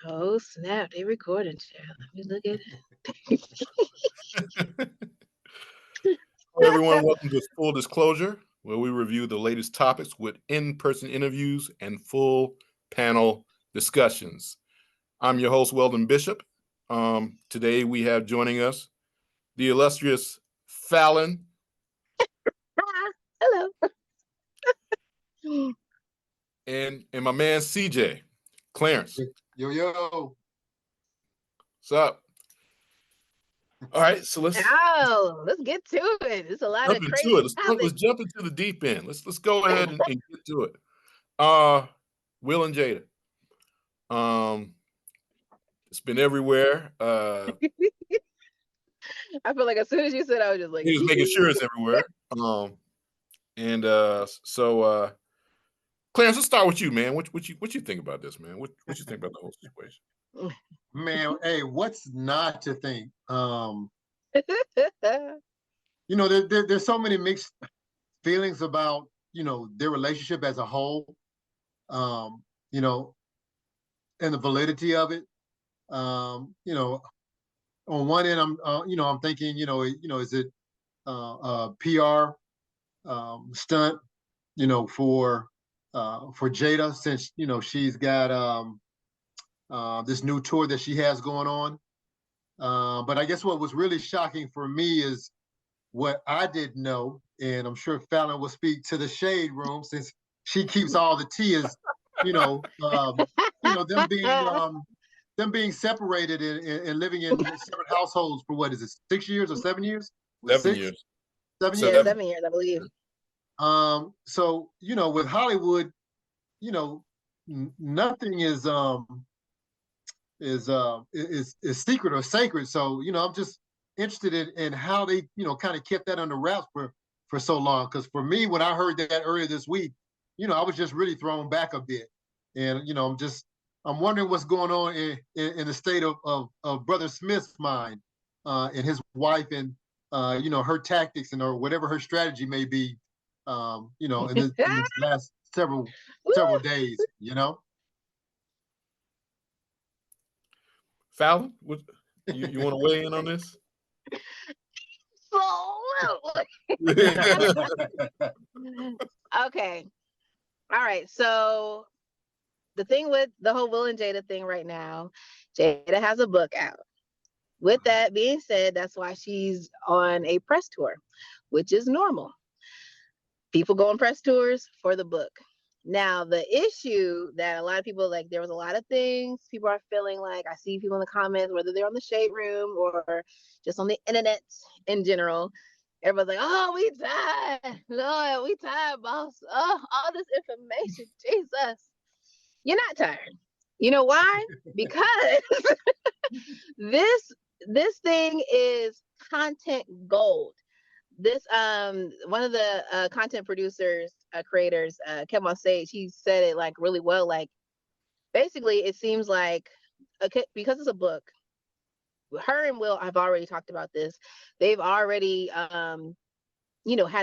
Oh snap! They recording, child. Let me look at Hello, everyone. Welcome to Full Disclosure, where we review the latest topics with in-person interviews and full panel discussions. I'm your host, Weldon Bishop. Today we have joining us the illustrious Fallon. Hello. and my man CJ, Clarence. Yo. What's up? All right, so let's get to it. It's a lot jump of into crazy it. Let's jump into the deep end. Let's go ahead and get to it. Will and Jada. It's been everywhere. I feel like as soon as you said, I was just like, he's making sure it's everywhere. So Clarence, let's start with you, man. What you think about this, man? What you think about the whole situation? Man, hey, what's not to think? There's so many mixed feelings about, their relationship as a whole, and the validity of it. On one end, I'm thinking, is it a PR stunt, for Jada, since, she's got this new tour that she has going on. But I guess what was really shocking for me is what I didn't know, and I'm sure Fallon will speak to the shade room since she keeps all the tea, is, them being separated and living in separate households for what is it, 6 years or 7 years? 7 years. 7 years. 7 years, I believe. So with Hollywood, nothing is secret or sacred. So I'm just interested in how they kind of kept that under wraps for so long. Because for me, when I heard that earlier this week, I was just really thrown back a bit, and I'm wondering what's going on in the state of Brother Smith's mind, and his wife, and her tactics or whatever her strategy may be, in this last several days, Fallon, you want to weigh in on this? Okay. All right. So the thing with the whole Will and Jada thing right now, Jada has a book out. With that being said, that's why she's on a press tour, which is normal. People go on press tours for the book. Now, the issue that a lot of people, like, there was a lot of things people are feeling like, I see people in the comments, whether they're on the shade room or just on the internet in general, everybody's like, oh, we tired. Lord, we tired, boss. Oh, all this information, Jesus. You're not tired. You know why? Because this thing is content gold. This one of the content producers, creators, came on stage. He said it like really well. Like, basically, it seems like, okay, because it's a book, her and Will have already talked about this. They've already had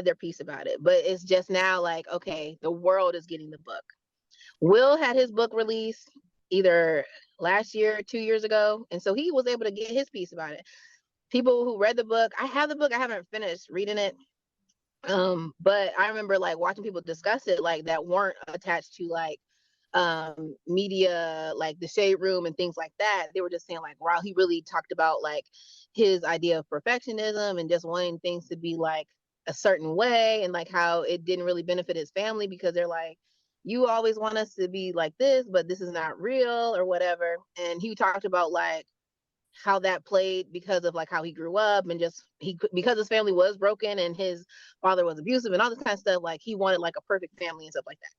their piece about it, but it's just now like, okay, the world is getting the book. Will had his book released either last year or 2 years ago, and so he was able to get his piece about it. People who read the book, I have the book, I haven't finished reading it, but I remember like watching people discuss it, like, that weren't attached to like media, like the shade room and things like that. They were just saying like, wow, he really talked about like his idea of perfectionism and just wanting things to be like a certain way, and like how it didn't really benefit his family because they're like, you always want us to be like this, but this is not real or whatever. And he talked about like how that played because of like how he grew up, and just because his family was broken and his father was abusive and all this kind of stuff. Like, he wanted like a perfect family and stuff like that.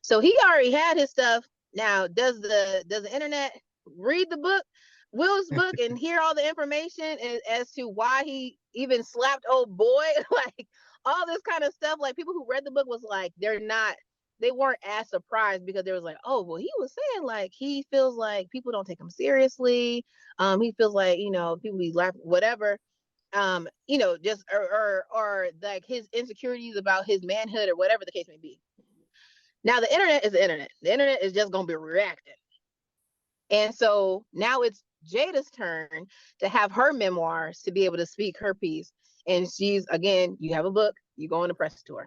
So he already had his stuff. Now, does the internet read the book, Will's book, and hear all the information as to why he even slapped old boy? Like, all this kind of stuff. Like, people who read the book was like, they weren't as surprised, because they was like, oh, well, he was saying like he feels like people don't take him seriously. He feels like, people be laughing, whatever. Just or like his insecurities about his manhood or whatever the case may be. Now the internet is the internet. The internet is just gonna be reacting. And so now it's Jada's turn to have her memoirs to be able to speak her piece. And she's, again, you have a book, you go on the press tour.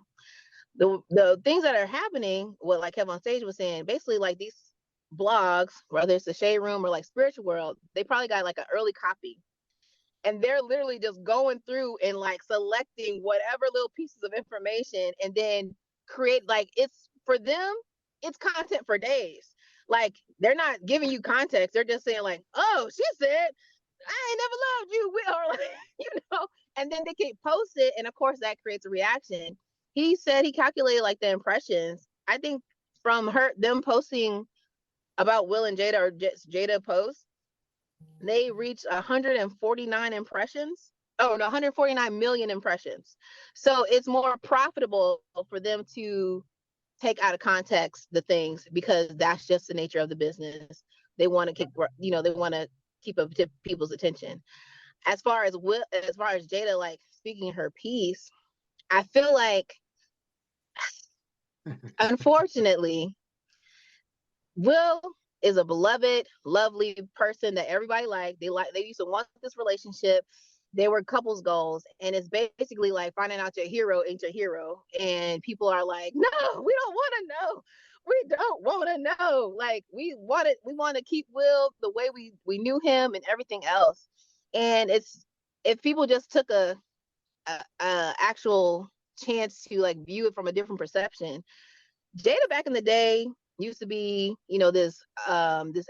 The things that are happening, what like Kev on stage was saying, basically like these blogs, whether it's the Shade Room or like Spiritual World, they probably got like an early copy. And they're literally just going through and like selecting whatever little pieces of information and then create, like, it's for them, it's content for days. Like, they're not giving you context, they're just saying like, oh, she said I ain't never loved you, or like, you know, and then they can post it, and of course that creates a reaction. He said he calculated like the impressions, I think, from them posting about Will and Jada, or just Jada posts, they reached 149 impressions. Oh no, 149 million impressions. So it's more profitable for them to take out of context the things, because that's just the nature of the business. They want to they want to keep up to people's attention. As far as Jada like speaking her piece, I feel like unfortunately Will is a beloved, lovely person that everybody liked. They used to want this relationship. They were couples goals, and it's basically like finding out your hero ain't your hero, and people are like, no, we don't want to know. We don't want to know. Like, we want to keep Will the way we knew him and everything else. And it's, if people just took a actual chance to like view it from a different perception. Jada back in the day used to be, this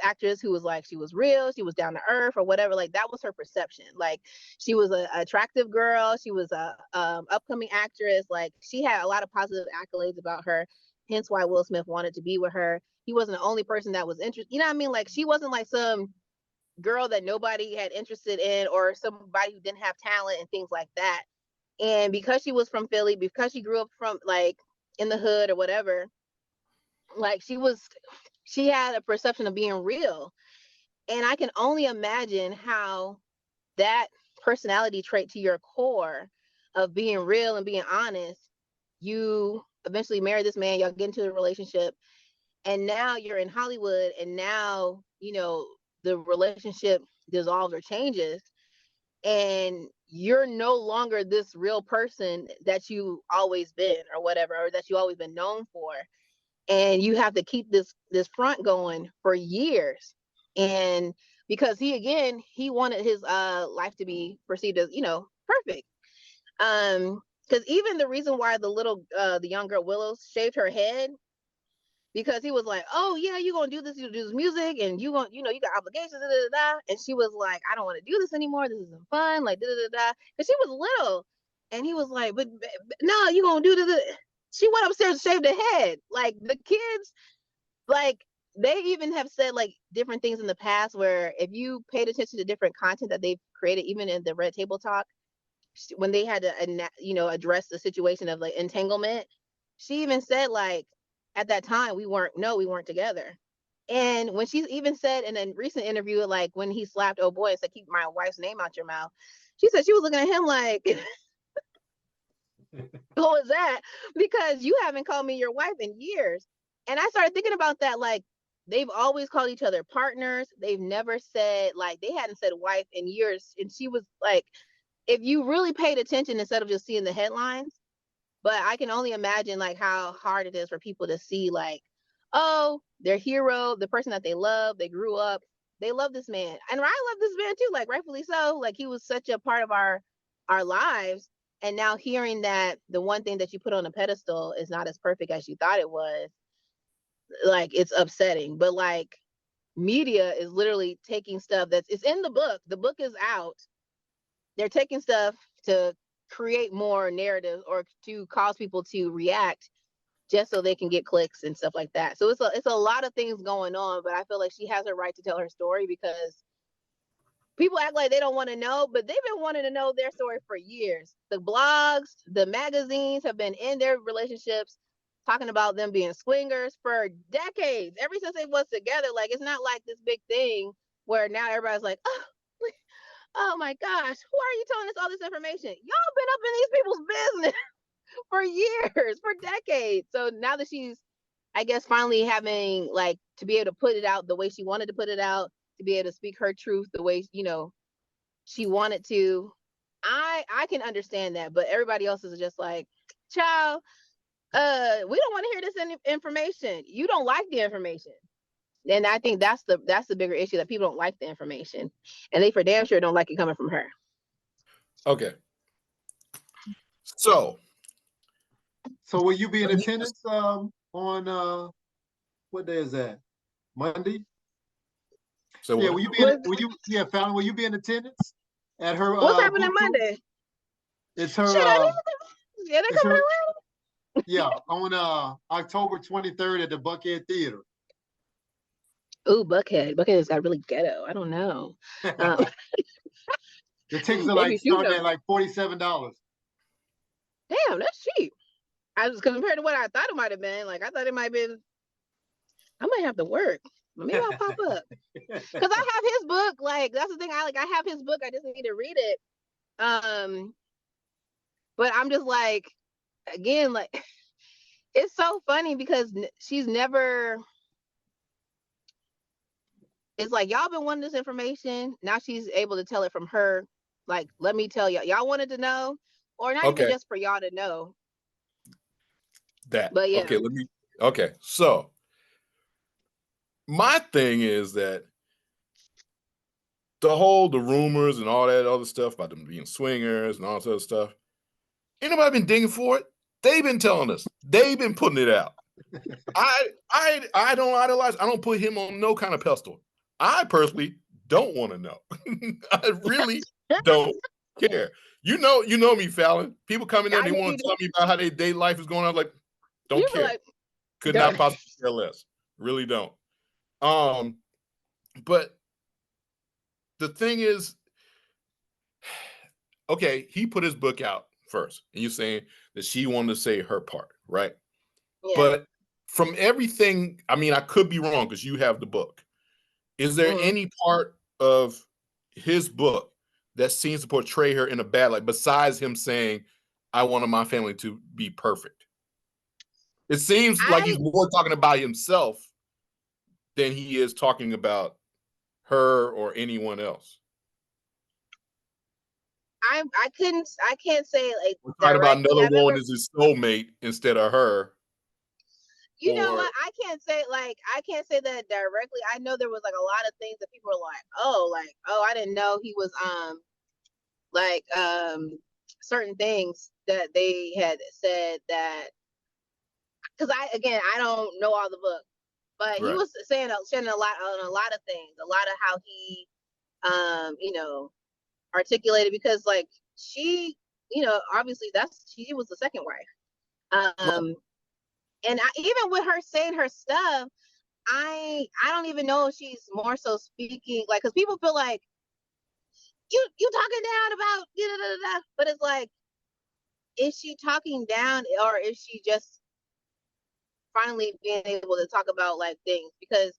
actress who was like, she was real, she was down to earth or whatever. Like, that was her perception. Like, she was a attractive girl, she was a upcoming actress. Like, she had a lot of positive accolades about her. Hence why Will Smith wanted to be with her. He wasn't the only person that was interested. You know what I mean? Like, she wasn't like some girl that nobody had interested in, or somebody who didn't have talent and things like that. And because she was from Philly, because she grew up from like in the hood or whatever, like she had a perception of being real. And I can only imagine how that personality trait to your core of being real and being honest, you eventually marry this man, y'all get into a relationship, and now you're in Hollywood, and now, the relationship dissolves or changes, and you're no longer this real person that you always been or whatever, or that you always been known for. And you have to keep this front going for years. And because he wanted his life to be perceived as, perfect. Because even the reason why the young girl Willow shaved her head, because he was like, oh yeah, you're gonna do this music, and you got obligations, da, da, da. And she was like, I don't want to do this anymore, this isn't fun, like, da, da, da, da. Because she was little. And he was like, but no, you're gonna do this. She went upstairs and shaved her head. Like, the kids, like, they even have said like different things in the past, where if you paid attention to different content that they've created, even in the Red Table Talk, when they had to address the situation of like entanglement, she even said like, at that time we weren't together. And when she even said in a recent interview, like when he slapped oh boy and said, keep my wife's name out your mouth, she said she was looking at him like, what was that? Because you haven't called me your wife in years. And I started thinking about that. Like, they've always called each other partners. They've never said, like, they hadn't said wife in years. And she was like, if you really paid attention instead of just seeing the headlines. But I can only imagine like how hard it is for people to see like, oh, their hero, the person that they love, they grew up, they love this man. And I love this man too, like, rightfully so. Like, he was such a part of our lives. And now hearing that the one thing that you put on a pedestal is not as perfect as you thought it was, like, it's upsetting. But like, media is literally taking stuff it's in the book. The book is out. They're taking stuff to create more narrative or to cause people to react just so they can get clicks and stuff like that. So it's a lot of things going on, but I feel like she has a right to tell her story, because people act like they don't want to know, but they've been wanting to know their story for years. The blogs, the magazines have been in their relationships talking about them being swingers for decades, ever since they was together. Like, it's not like this big thing where now everybody's like, oh my gosh, who are you telling us all this information? Y'all been up in these people's business for years, for decades. So now that she's I guess finally having like to be able to put it out the way she wanted to put it out, to be able to speak her truth the way, you know, she wanted to. I can understand that, but everybody else is just like, child, we don't want to hear this information. You don't like the information. And I think that's the bigger issue, that people don't like the information, and they for damn sure don't like it coming from her. Okay. So will you be in attendance on what day is that? Monday? So yeah, will you be Fallon, will you be in attendance at her What's happening Monday? It's her Shit, yeah, they're coming around. Yeah, on October 23rd at the Buckhead Theater. Ooh, Buckhead. Buckhead's got really ghetto. I don't know. The tickets are like starting at like $47. Damn, that's cheap. I was compared to what I thought it might have been. Like I thought it might have been. I might have to work. Maybe I'll pop up because I have his book. Like that's the thing. I have his book. I just need to read it. But I'm just like, again, like it's so funny because she's never. It's like y'all been wanting this information. Now she's able to tell it from her. Like, let me tell y'all. Y'all wanted to know, or not even just for y'all to know. That. But yeah. Okay. So my thing is that the rumors and all that other stuff about them being swingers and all this other stuff, ain't nobody been digging for it. They've been telling us. They've been putting it out. I don't idolize. I don't put him on no kind of pedestal. I personally don't want to know. I really don't care. You know me, Fallon. People come in there, they want to tell me about how their day life is going on. Like, don't care. Like, could not possibly care less. Really don't. But the thing is, okay, he put his book out first, and you're saying that she wanted to say her part, right? Yeah. But from everything, I mean, I could be wrong because you have the book. Is there any part of his book that seems to portray her in a bad light, besides him saying, I wanted my family to be perfect? It seems like he's more talking about himself than he is talking about her or anyone else. I can't say like we're talking about another one is his soulmate instead of her. You know what? I can't say that directly. I know there was like a lot of things that people were like, oh, I didn't know he was certain things that they had said that, because I don't know all the book, but he was saying shedding a lot on a lot of things, a lot of how he articulated, because like she, obviously she was the second wife. And even with her saying her stuff, I don't even know if she's more so speaking like, because people feel like you talking down about but it's like, is she talking down, or is she just finally being able to talk about like things? Because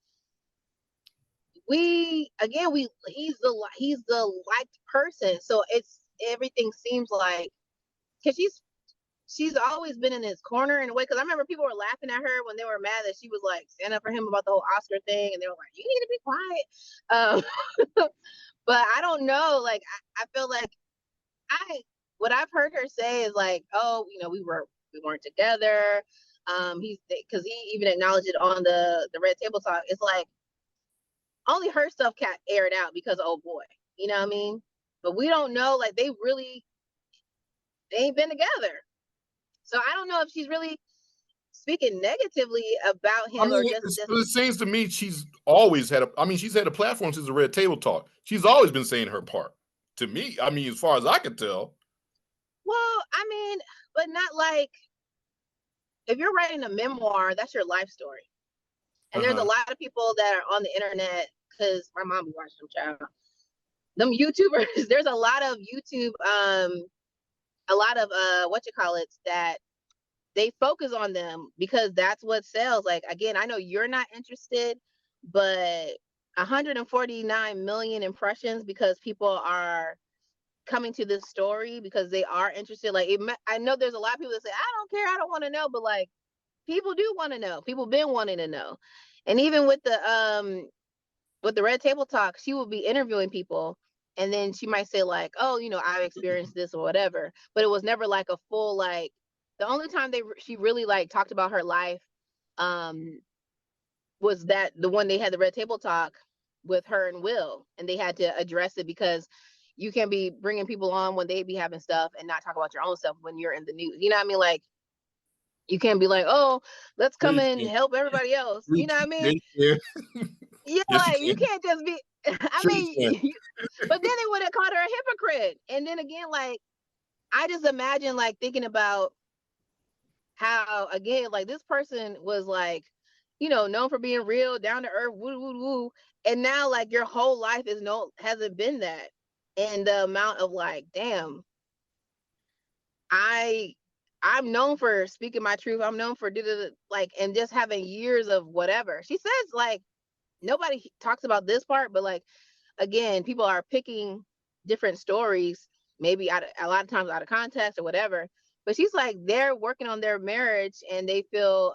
he's the liked person, so it's everything seems like, because she's always been in his corner in a way, because I remember people were laughing at her when they were mad that she was like standing up for him about the whole Oscar thing, and they were like, you need to be quiet. But I don't know, like I feel like what I've heard her say is like, oh, we weren't together. Because he even acknowledged it on the Red Table Talk. It's like only her stuff got aired out because of old boy, you know what I mean? But we don't know, like they ain't been together. So I don't know if she's really speaking negatively about him, or just. It seems to me she's always had she's had a platform since the Red Table Talk. She's always been saying her part. To me, as far as I can tell. Well, but not like, if you're writing a memoir, that's your life story. And there's a lot of people that are on the internet, because my mom be watching them, child. Them YouTubers, there's a lot of YouTube, a lot of that they focus on them because that's what sells. Like, again, I know you're not interested, but 149 million impressions because people are coming to this story because they are interested. Like, I know there's a lot of people that say, I don't care, I don't want to know, but like, People do want to know. People been wanting to know. And even with the Red Table Talk, she will be interviewing people, and then she might say like, "Oh, I've experienced this or whatever," but it was never like a full like. The only time she really like talked about her life, um, was that the one they had the Red Table Talk with her and Will, and they had to address it because you can't be bringing people on when they be having stuff and not talk about your own stuff when you're in the news. You know what I mean? Like, you can't be like, "Oh, let's Yeah, come you and can. help everybody else." You know what I Yeah, mean? you can. Yeah, Yes, you like you can. can't just be. I Sure, you mean, can. but then they would have called her a hypocrite. And then again, like I just imagine like thinking about how again, like this person was like, known for being real, down to earth, woo woo woo, and now like your whole life hasn't been that, and the amount of like, damn, I I'm known for speaking my truth. I'm known for like, and just having years of whatever. She says like nobody talks about this part, but like again, people are picking different stories, maybe a lot of times out of context or whatever. But she's like, they're working on their marriage and they feel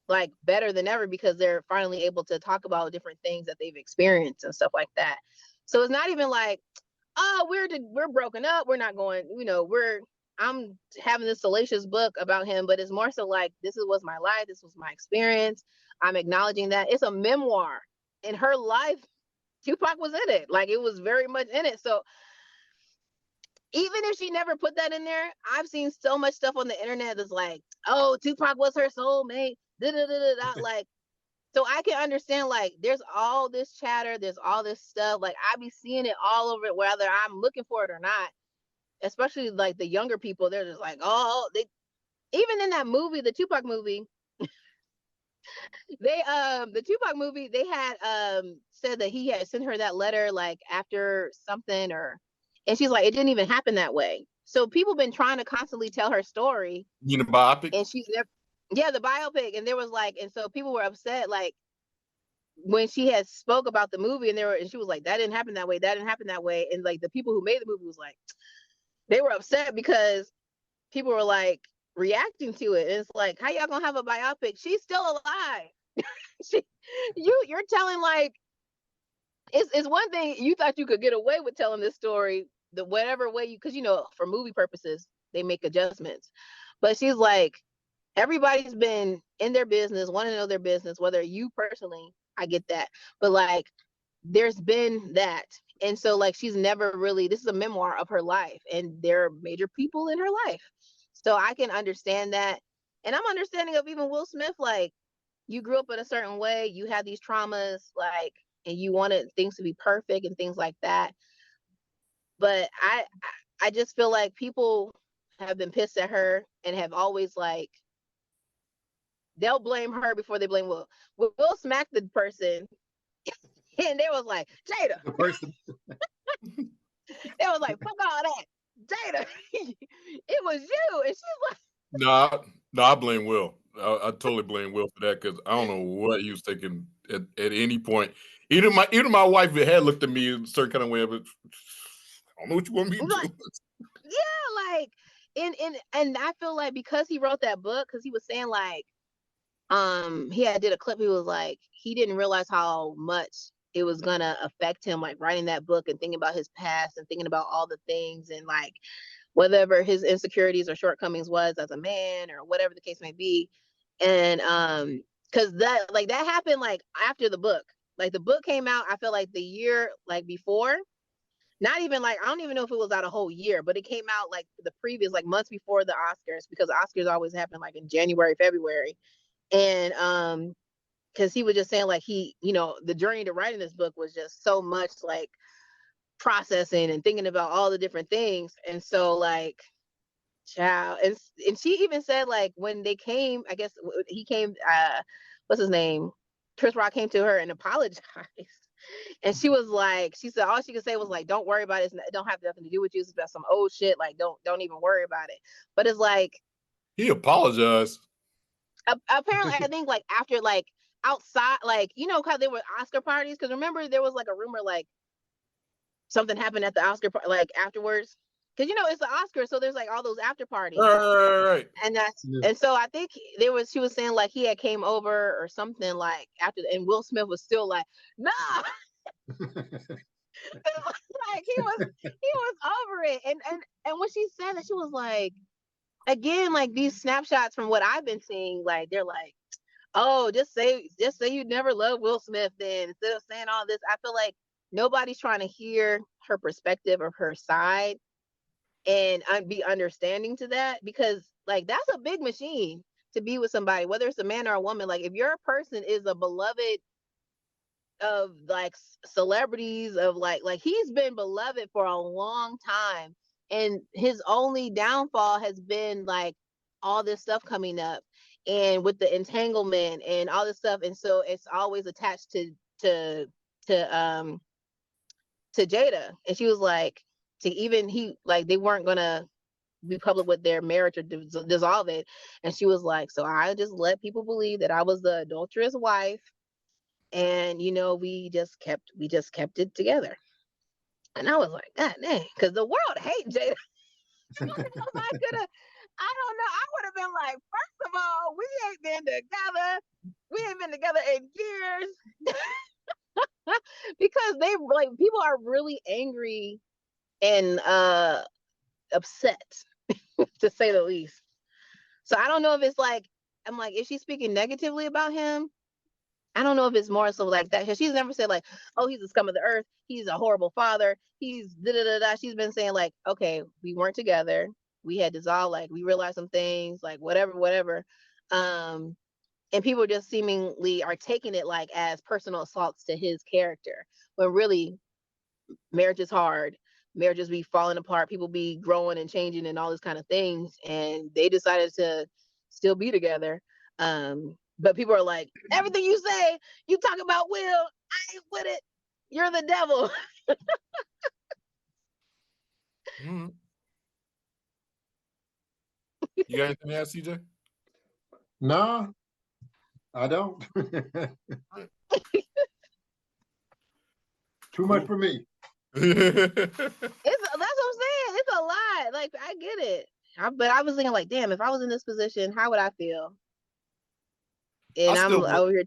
like better than ever because they're finally able to talk about different things that they've experienced and stuff like that. So it's not even like, oh, we're broken up. We're not going, I'm having this salacious book about him, but it's more so like was my life. This was my experience. I'm acknowledging that it's a memoir in her life. Tupac was in it. Like it was very much in it. So even if she never put that in there, I've seen so much stuff on the internet that's like, oh, Tupac was her soulmate. Da, da, da, da, da. Like, so I can understand like there's all this chatter, there's all this stuff. Like I be seeing it all over it, whether I'm looking for it or not. Especially like the younger people, they're just like, oh, they even in that movie, the Tupac movie, the Tupac movie, they had said that he had sent her that letter like after something and she's like, it didn't even happen that way. So people been trying to constantly tell her story, You know, biopic. and she's never, yeah, the biopic, and there was like, and so people were upset like when she had spoke about the movie, and she was like, that didn't happen that way, that didn't happen that way, and like the people who made the movie was like, they were upset because people were like reacting to it. And it's like, how y'all gonna have a biopic? She's still alive. she, you're telling like it's one thing you thought you could get away with telling this story the whatever way because for movie purposes they make adjustments, but she's like everybody's been in their business, want to know their business, whether you personally, I get that, but like there's been that. And so like she's never really, this is a memoir of her life and there are major people in her life, so I can understand that. And I'm understanding of even Will Smith, like you grew up in a certain way, you had these traumas, like, and you wanted things to be perfect and things like that. But I just feel like people have been pissed at her and have always like they'll blame her before they blame Will. Will smacked the person and they was like, Jada. The person. They was like, fuck all that. Jada, it was you. And she's like, No, I blame Will. I totally blame Will for that because I don't know what he was thinking at any point. Even my wife had looked at me a certain kind of way, but I don't know what you want me to do. like, yeah, like, and I feel like because he wrote that book, because he was saying like, he had did a clip, he was like, he didn't realize how much it was gonna affect him, like writing that book and thinking about his past and thinking about all the things and like whatever his insecurities or shortcomings was as a man or whatever the case may be. And because that happened like after the book. Like the book came out, I feel like the year like before. Not even like I don't even know if it was out a whole year, but it came out like the previous like months before the Oscars, because Oscars always happen like in January, February. And because he was just saying like the journey to writing this book was just so much like processing and thinking about all the different things. And so like child, and she even said like when they came, I guess he came, what's his name, Chris Rock came to her and apologized. And she was like, she said all she could say was like, don't worry about it, it don't have nothing to do with you, it's about some old shit, like don't even worry about it. But it's like He apologized. apparently I think like after like outside, like because there were Oscar parties, because remember there was like a rumor like something happened at the Oscar like afterwards, because it's the Oscar, so there's like all those after parties. Right. And and so I think she was saying like he had came over or something like after, and Will Smith was still like, nah. Like he was over it. And when she said that, she was like, again, like these snapshots from what I've been seeing, like they're like, oh, just say you never loved Will Smith then, instead of saying all this. I feel like nobody's trying to hear her perspective of her side and be understanding to that, because like that's a big machine to be with somebody, whether it's a man or a woman. Like if your person is a beloved of like celebrities, of like he's been beloved for a long time, and his only downfall has been like all this stuff coming up and with the entanglement and all this stuff, and so it's always attached to to Jada. And she was like, to even he like they weren't gonna be public with their marriage or dissolve it, and she was like, so I just let people believe that I was the adulterous wife, and we just kept it together. And I was like, God dang, because the world hates Jada. I don't know. I would have been like, first of all, we ain't been together. We ain't been together in years. Because they like, people are really angry and upset, to say the least. So I don't know if it's like, I'm like, is she speaking negatively about him? I don't know if it's more so like that, because she's never said like, oh, he's the scum of the earth, he's a horrible father, he's da da da da. She's been saying like, okay, we weren't together, we had dissolved, like we realized some things, like whatever. And people just seemingly are taking it like as personal assaults to his character, when really marriage is hard. Marriages be falling apart, people be growing and changing and all this kind of things, and they decided to still be together. But people are like, everything you say, you talk about Will, I ain't with it. You're the devil. Mm-hmm. You got anything to ask, CJ? No, I don't. Too much for me. That's what I'm saying. It's a lot. Like, I get it. But I was thinking like, damn, if I was in this position, how would I feel? And I'm over here.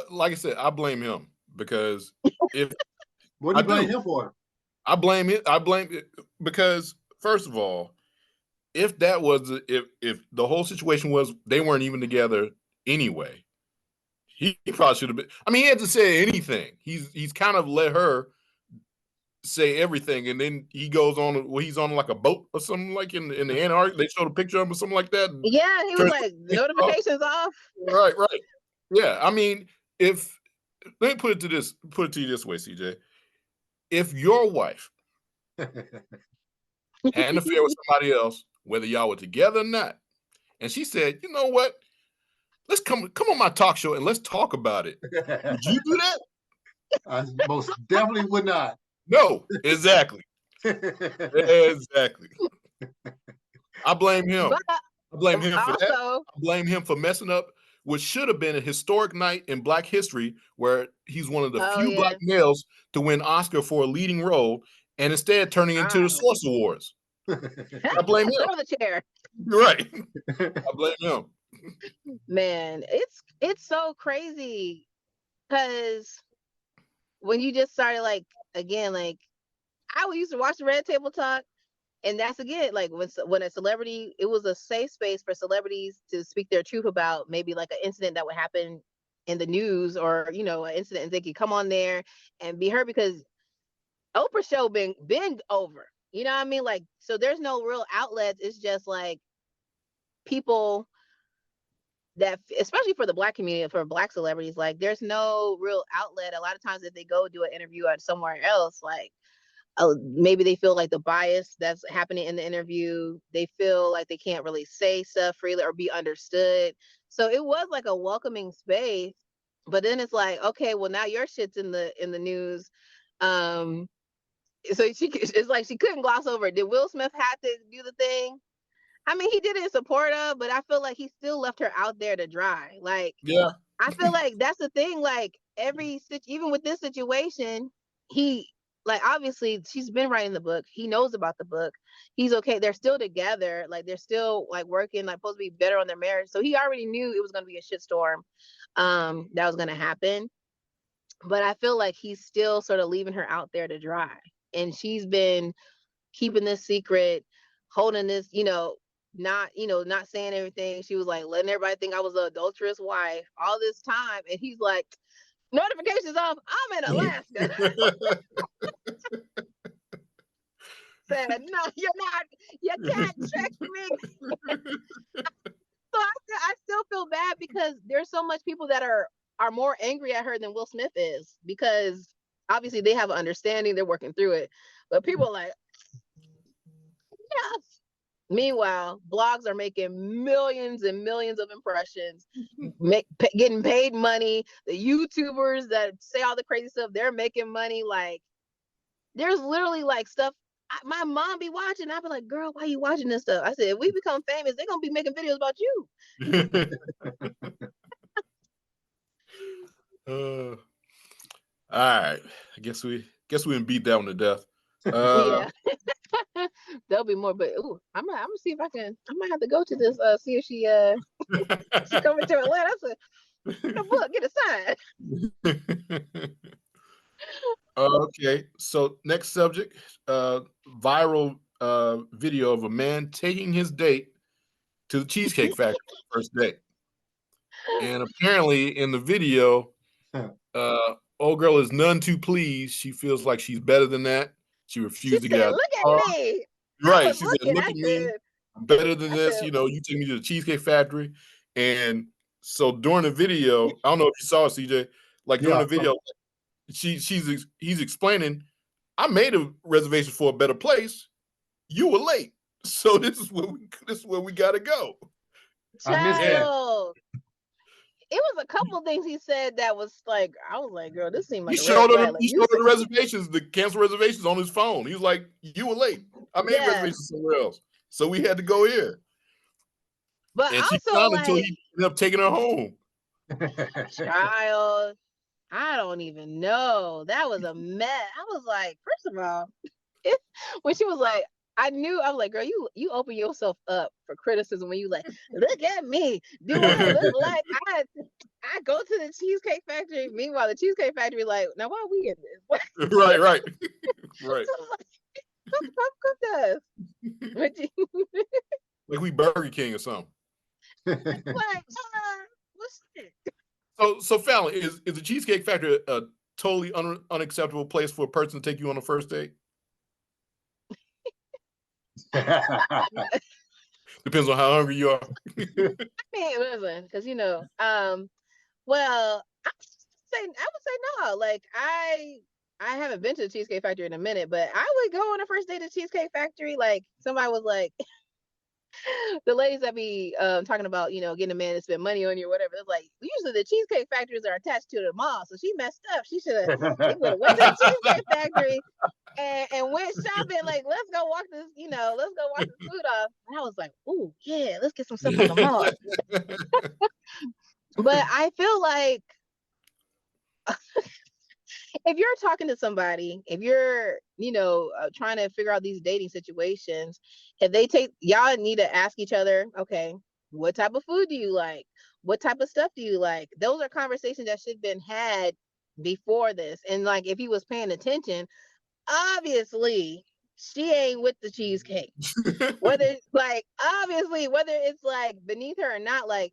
Like I said, I blame him, because if What do you blame him for? I blame it because, first of all, if that was if the whole situation was they weren't even together anyway, he probably should have been. I mean, he hasn't said anything. He's kind of let her say everything, and then he goes on. Well, he's on like a boat or something, like in the Antarctic. They showed a picture of him or something like that. Yeah, he was like, notifications off. Right. Yeah, I mean, let me put it to you this way, CJ. If your wife had an affair with somebody else, whether y'all were together or not, and she said, you know what, let's come on my talk show and let's talk about it, would you do that? I most definitely would not. No, exactly. Exactly. I blame him. I blame him for that. I blame him for messing up what should have been a historic night in Black history, where he's one of the few Black males to win Oscar for a leading role, and instead turning into the Source Awards. I blame him. Throw the chair. Right. I blame him. Man, it's so crazy, because when you just started, like, again, like, I used to watch the Red Table Talk, and that's, again, like, when a celebrity, it was a safe space for celebrities to speak their truth about maybe like an incident that would happen in the news, or an incident, and they could come on there and be heard, because Oprah show been over. You know what I mean? Like, so there's no real outlets. It's just like people that, especially for the Black community, for Black celebrities, like there's no real outlet. A lot of times if they go do an interview at somewhere else, like maybe they feel like the bias that's happening in the interview, they feel like they can't really say stuff freely or be understood. So it was like a welcoming space, but then it's like, okay, well, now your shit's in the news. So it's like she couldn't gloss over it. Did Will Smith have to do the thing? I mean, he did it in support of, but I feel like he still left her out there to dry. Like, yeah, I feel like that's the thing. Like even with this situation, he like obviously she's been writing the book. He knows about the book. He's okay. They're still together. Like they're still like working, like supposed to be better on their marriage. So he already knew it was gonna be a shitstorm that was gonna happen. But I feel like he's still sort of leaving her out there to dry. And she's been keeping this secret, holding this, not saying everything. She was like letting everybody think I was an adulterous wife all this time. And he's like, notifications off, I'm in Alaska. Said, no, you're not. You can't trick me. So I still feel bad because there's so much people that are more angry at her than Will Smith is, because obviously they have an understanding, they're working through it. But people are like, yes. Meanwhile, blogs are making millions and millions of impressions, getting paid money. The YouTubers that say all the crazy stuff, they're making money. Like, there's literally like stuff my mom be watching. I'd be like, girl, why are you watching this stuff? I said, if we become famous, they're gonna be making videos about you. All right. I guess we didn't beat that one to death. Yeah. There'll be more, but I'm gonna see if I might have to go to this, see if she coming to Atlanta. I said, the book, get a sign. Okay, so next subject, viral video of a man taking his date to the Cheesecake Factory first date. And apparently in the video, old girl is none too pleased. She feels like she's better than that. She refused to get out. Look at me. Right. She said, look at me. I'm better than this. You take me to the Cheesecake Factory. And so during the video, I don't know if you saw it, CJ, like during the video, he's explaining, I made a reservation for a better place. You were late. So this is where we gotta go. I missed that. It was a couple of things he said that was like, I was like, girl, this seemed like he showed her the reservations, the cancel reservations on his phone. He was like, you were late. I made reservations somewhere else. So we had to go here. But and also, she found until he ended up taking her home. Child, I don't even know. That was a mess. I was like, first of all, when she was like, I was like, girl, you open yourself up for criticism when you like, look at me. Do I look like I go to the Cheesecake Factory? Meanwhile, the Cheesecake Factory like, now why are we in this? Right. Right. So cook does. Like we Burger King or something. Like, what's it? So Fallon, is the Cheesecake Factory a totally unacceptable place for a person to take you on a first date? Depends on how hungry you are. I mean, listen, because well, I would say no. Like I haven't been to the Cheesecake Factory in a minute, but I would go on a first date to Cheesecake Factory. Like somebody was like, the ladies that be talking about, getting a man to spend money on you or whatever. It's like usually the Cheesecake Factories are attached to the mall, so she messed up. She would have went to the Cheesecake Factory and went shopping. Like, let's go walk this food off. And I was like, ooh, yeah, let's get some stuff from the mall. But I feel like if you're talking to somebody, if you're, trying to figure out these dating situations, y'all need to ask each other, okay, what type of food do you like? What type of stuff do you like? Those are conversations that should have been had before this. And like, if he was paying attention, obviously she ain't with the cheesecake. Whether it's like beneath her or not, like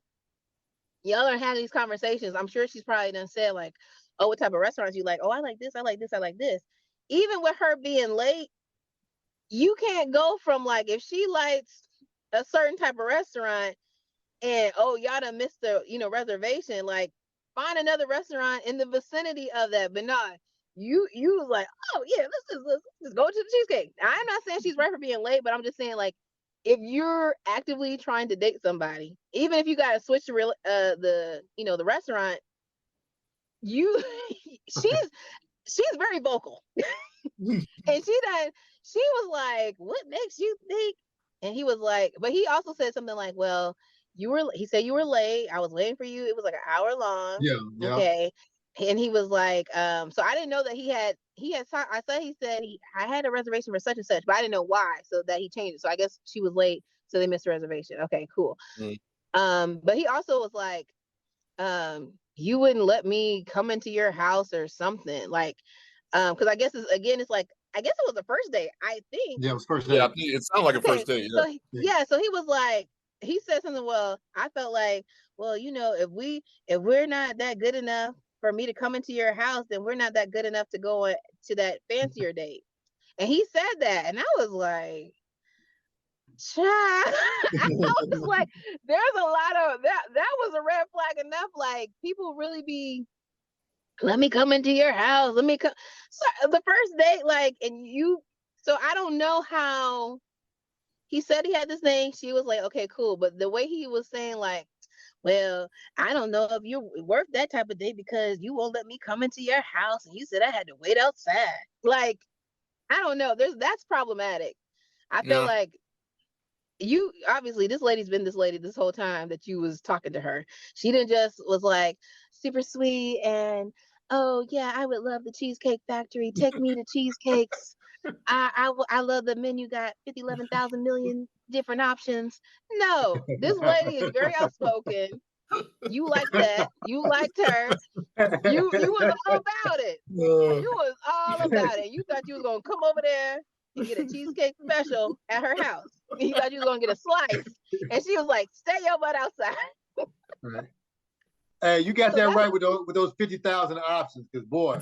y'all are having these conversations. I'm sure she's probably done said like, oh, what type of restaurants you like? Oh, I like this, I like this, I like this. Even with her being late, you can't go from like, if she likes a certain type of restaurant and y'all done missed the reservation, like find another restaurant in the vicinity of that. But not you was like, oh yeah, let's just go to the Cheesecake. I'm not saying she's right for being late, but I'm just saying, like, if you're actively trying to date somebody, even if you gotta switch to the restaurant, she's very vocal. And she was like, what makes you think? And he was like, but he also said something like, well, he said you were late. I was waiting for you. It was like an hour long. Yeah. Okay. And he was like, so I didn't know that he I said he said I had a reservation for such and such, but I didn't know why, so that he changed it. So I guess she was late, so they missed the reservation. Okay, cool. But he also was like, you wouldn't let me come into your house or something, like, because I guess it's like, I guess it was the first date, I think. Yeah, it was first Yeah, I date. think it sounded like a Okay, first date. so Yeah. so he was like, he said something. Well, I felt like, well, if we're not that good enough for me to come into your house, then we're not that good enough to go to that fancier date. And he said that, and I was like, child. I was like, there's a lot of that. That was a red flag enough. Like, people really be, let me come into your house. Let me come. So the first date, like, and you. So I don't know how. He said he had this thing. She was like, okay, cool. But the way he was saying, like, well, I don't know if you're worth that type of date because you won't let me come into your house. And you said I had to wait outside. Like, I don't know. That's problematic. I feel Yeah. like you, obviously, this lady's been this lady this whole time that you was talking to her. She didn't just was like super sweet and, oh yeah, I would love the Cheesecake Factory. Take me to cheesecakes. I love the menu. Got 50, 11,000 million different options. No, this lady is very outspoken. You like that. You liked her. You was all about it. You was all about it. You thought you was gonna come over there and get a cheesecake special at her house. You thought you was gonna get a slice, and she was like, "Stay your butt outside." Right. Hey, you got So that that's right with those 50,000 options, because boy,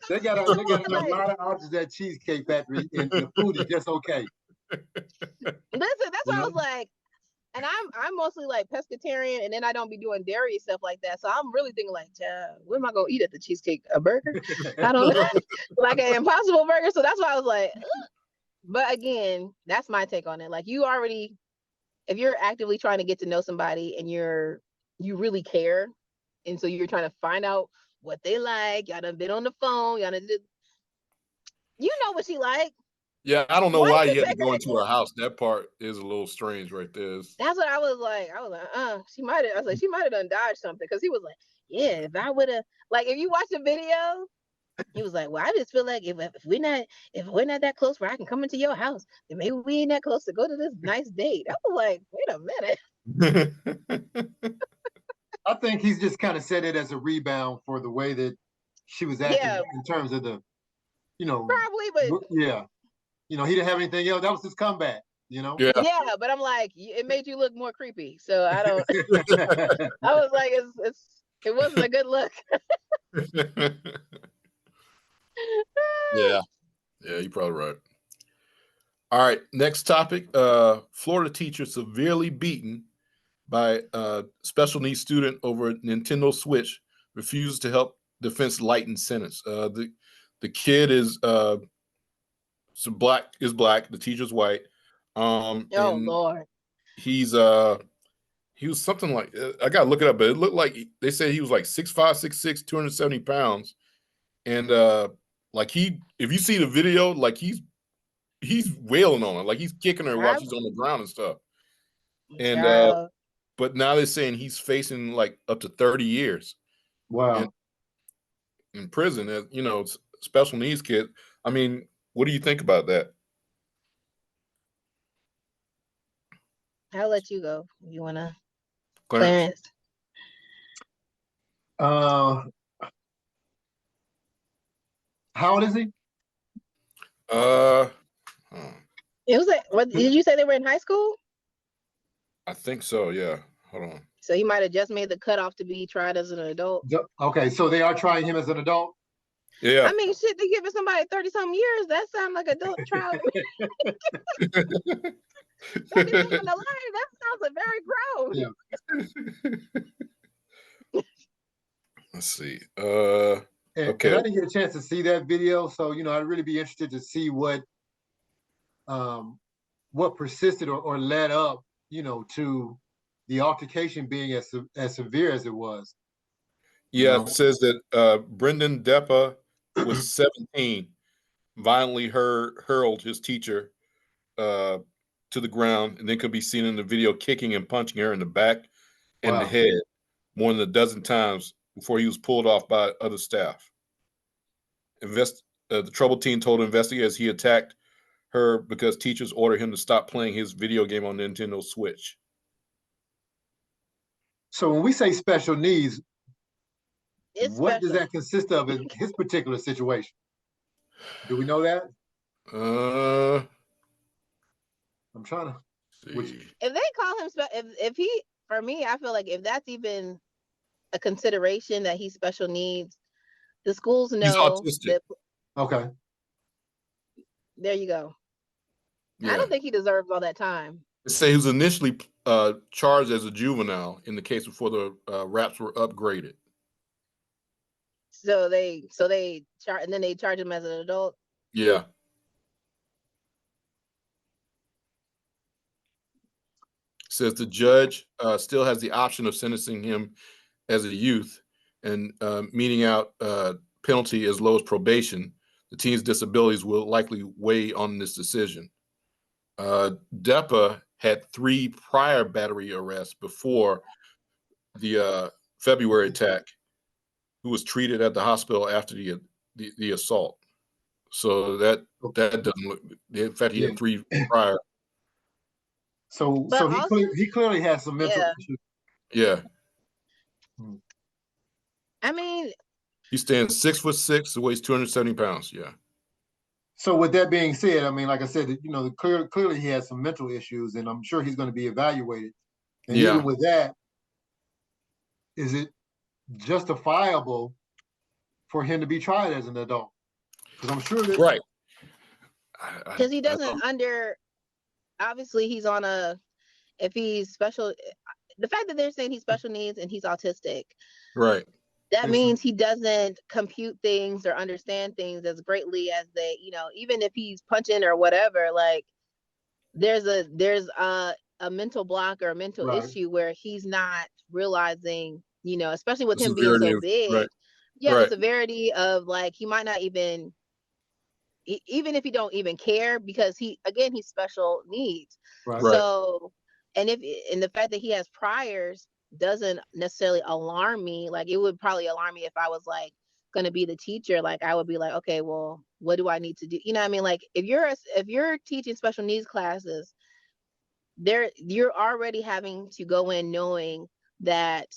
they got a like, lot of options at Cheesecake Factory, and the food is just okay. listen, that's why I was like, and I'm mostly like pescatarian, and then I don't be doing dairy stuff like that. So I'm really thinking like, what am I gonna eat at the cheesecake? A burger? I don't know, like an Impossible Burger. So that's why I was like, ugh. But again, that's my take on it. Like, you already, if you're actively trying to get to know somebody and you really care, and so you're trying to find out what they like, y'all done been on the phone, y'all done did, you know what she like. Yeah, I don't know Why why you you had to take go her? into her house. That part is a little strange right there. That's what I was like. She might have. I was like, she might have done dodged something, because he was like, yeah, if I would have, like, if you watch the video, he was like, well, I just feel like if we're not that close where I can come into your house, then maybe we ain't that close to go to this nice date. I was like, wait a minute. I think he's just kind of said it as a rebound for the way that she was acting Yeah, in terms of the, you know, probably, but yeah, he didn't have anything else. That was his comeback. Yeah. yeah, but I'm like, it made you look more creepy. So I don't. I was like, it wasn't a good look. Yeah. Yeah, you're probably right. All right, next topic. Florida teacher severely beaten by a special needs student over a Nintendo Switch, refuses to help defense lighten sentence. The kid is black, the teacher's white. Oh And Lord. he's he was something like, I gotta look it up, but it looked like they said he was like 6'5", 6'6", 270 pounds. And like if you see the video, like he's wailing on her, like he's kicking her while I she's on the ground and stuff. And child. but now they're saying he's facing like up to 30 years in, Wow. in prison as, special needs kid. I mean, what do you think about that? I'll let you go. You wanna, Clarence? Clarence? Uh, how old is he? Uh, It was like, what did you say, they were in high school? I think so. Yeah. Hold on. So he might have just made the cutoff to be tried as an adult. Okay, so they are trying him as an adult. Yeah. I mean, shit, they giving somebody 30-something years. That sounds like adult trial. 30-something to life. That sounds very grown. Yeah. Let's see. And Okay. I didn't get a chance to see that video, so I'd really be interested to see what persisted or led up, to the altercation being as severe as it was. Yeah, it says that Brendan Deppa was 17, violently hurled his teacher to the ground, and then could be seen in the video kicking and punching her in the back and the Wow. head more than a dozen times before he was pulled off by other staff. the troubled teen told investigators he attacked her because teachers ordered him to stop playing his video game on Nintendo Switch. So when we say special needs, what does special. that consist of in his particular situation? Do we know that? I'm trying to. If they call him if he, for me, I feel like if that's even a consideration that he's special needs, the schools know. He's autistic. Okay. There you go. Yeah. I don't think he deserves all that time. They say he was initially charged as a juvenile in the case before the raps were upgraded. So they charge, and then they charge him as an adult. Yeah. Says the judge still has the option of sentencing him as a youth and meting out penalty as low as probation. The teen's disabilities will likely weigh on this decision. Depa had 3 prior battery arrests before the February attack, who was treated at the hospital after the assault. So that doesn't look. In fact, he had 3 prior. So he clearly has some mental issues. Yeah. I mean, he stands 6'6", weighs 270 pounds. Yeah. So with that being said, I mean, like I said, clearly he has some mental issues, and I'm sure he's going to be evaluated. And even with that, is it justifiable for him to be tried as an adult? Because I'm sure that right. Because he doesn't obviously he's on if he's special, the fact that they're saying he's special needs and he's autistic, right, that means he doesn't compute things or understand things as greatly as they, even if he's punching or whatever, like there's a mental block or a mental issue where he's not realizing, especially with him being so big. The severity of, like, he might not even if he don't even care, because he's special needs. So, and the fact that he has priors doesn't necessarily alarm me. Like, it would probably alarm me if I was like going to be the teacher. Like, I would be like, okay, well, what do I need to do? You know what I mean? Like, if you're teaching special needs classes, you're already having to go in knowing that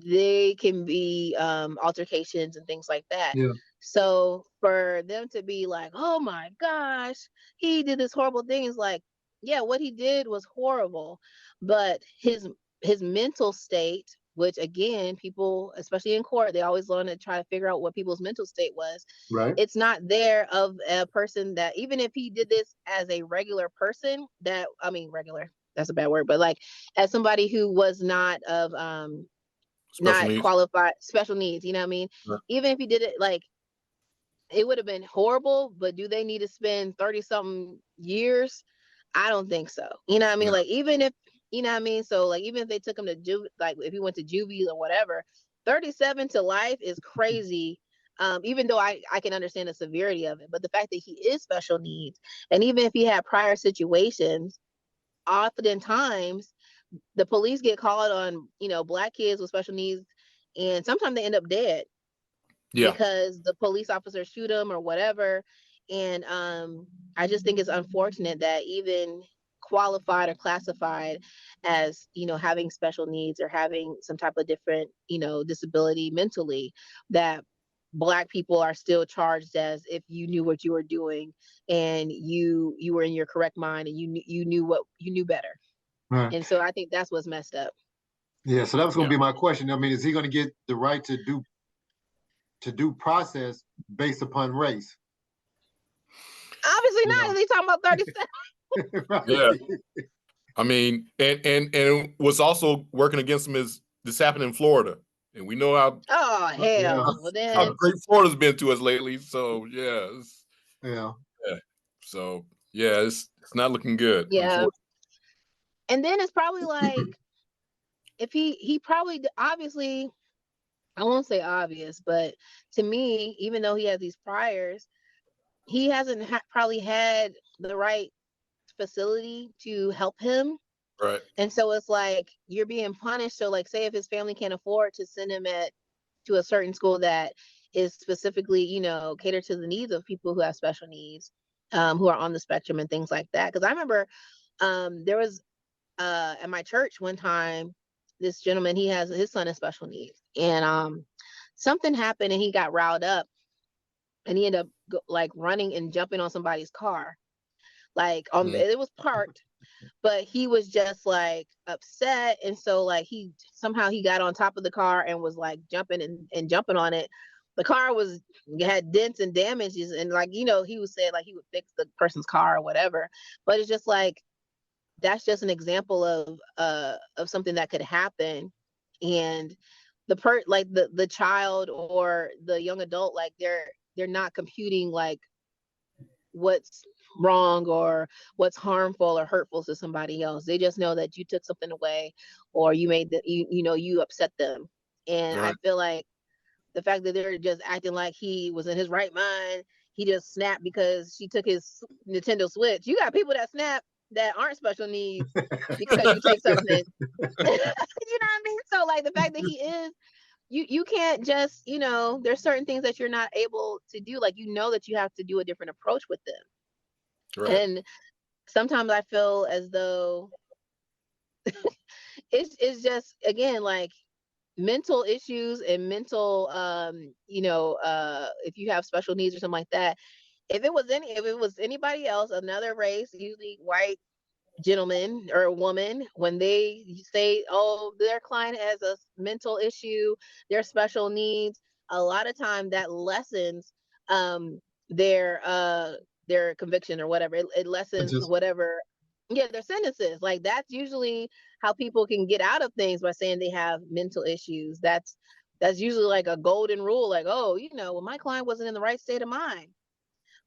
they can be altercations and things like that. So for them to be like, oh my gosh, he did this horrible thing, is like, yeah, what he did was horrible, but his mental state, which again, people, especially in court, they always want to try to figure out what people's mental state was. It's not there of a person that, even if he did this as a regular person, regular, that's a bad word, but like as somebody who was not of qualified special needs, you know what I mean? Even if he did it, like, it would have been horrible, but do they need to spend 30 something years? I don't think so. You know what I mean? Like, even if, you know what I mean? So like, even if they took him to like if he went to juvie or whatever, 37 to life is crazy. Even though I can understand the severity of it, but the fact that he is special needs, and even if he had prior situations, oftentimes the police get called on, Black kids with special needs, and sometimes they end up dead because the police officers shoot them or whatever. And I just think it's unfortunate that even qualified or classified as, having special needs or having some type of different, disability mentally, that Black people are still charged as if you knew what you were doing and you were in your correct mind and you knew better. And so I think that's what's messed up. Yeah, so that was going to be my question. I mean, is he going to get the right to due process based upon race? Obviously not. They talking about 37. Yeah. I mean, and what's also working against him is this happened in Florida, and we know how how great Florida's been to us lately. So yeah. So yeah, it's not looking good. Yeah. And then it's probably like, if he probably, obviously, I won't say obvious, but to me, even though he has these priors, he hasn't probably had the right facility to help him. Right. And so it's like, you're being punished. So like, say if his family can't afford to send him to a certain school that is specifically, you know, cater to the needs of people who have special needs, who are on the spectrum and things like that. Because I remember there was at my church one time, this gentleman, he has his son has special needs, and something happened and he got riled up, and he ended up like running and jumping on somebody's car, like on it was parked, but he was just like upset, and so like he somehow he got on top of the car and was like jumping and jumping on it. The car was had dents and damages, and like, you know, he was saying like he would fix the person's car or whatever, but it's just like that's just an example of something that could happen. And the child or the young adult, like they're not computing like what's wrong or what's harmful or hurtful to somebody else. They just know that you took something away, or you made that you know you upset them. And I Right. feel like the fact that they're just acting like he was in his right mind, he just snapped because she took his Nintendo Switch. You got people that snap that aren't special needs because you take something. You know what I mean? So like the fact that he is, you can't just, you know, there's certain things that you're not able to do. Like, you know, that you have to do a different approach with them. Right. And sometimes I feel as though it's just, again, like mental issues and mental you know, if you have special needs or something like that, if it was anybody else, another race, usually white gentleman or a woman, when they say, oh, their client has a mental issue, their special needs, a lot of time that lessens um their conviction or whatever. It It's lessens just whatever, yeah, their sentences. Like, that's usually how people can get out of things, by saying they have mental issues. That's usually like a golden rule, like, oh, you know, well, my client wasn't in the right state of mind.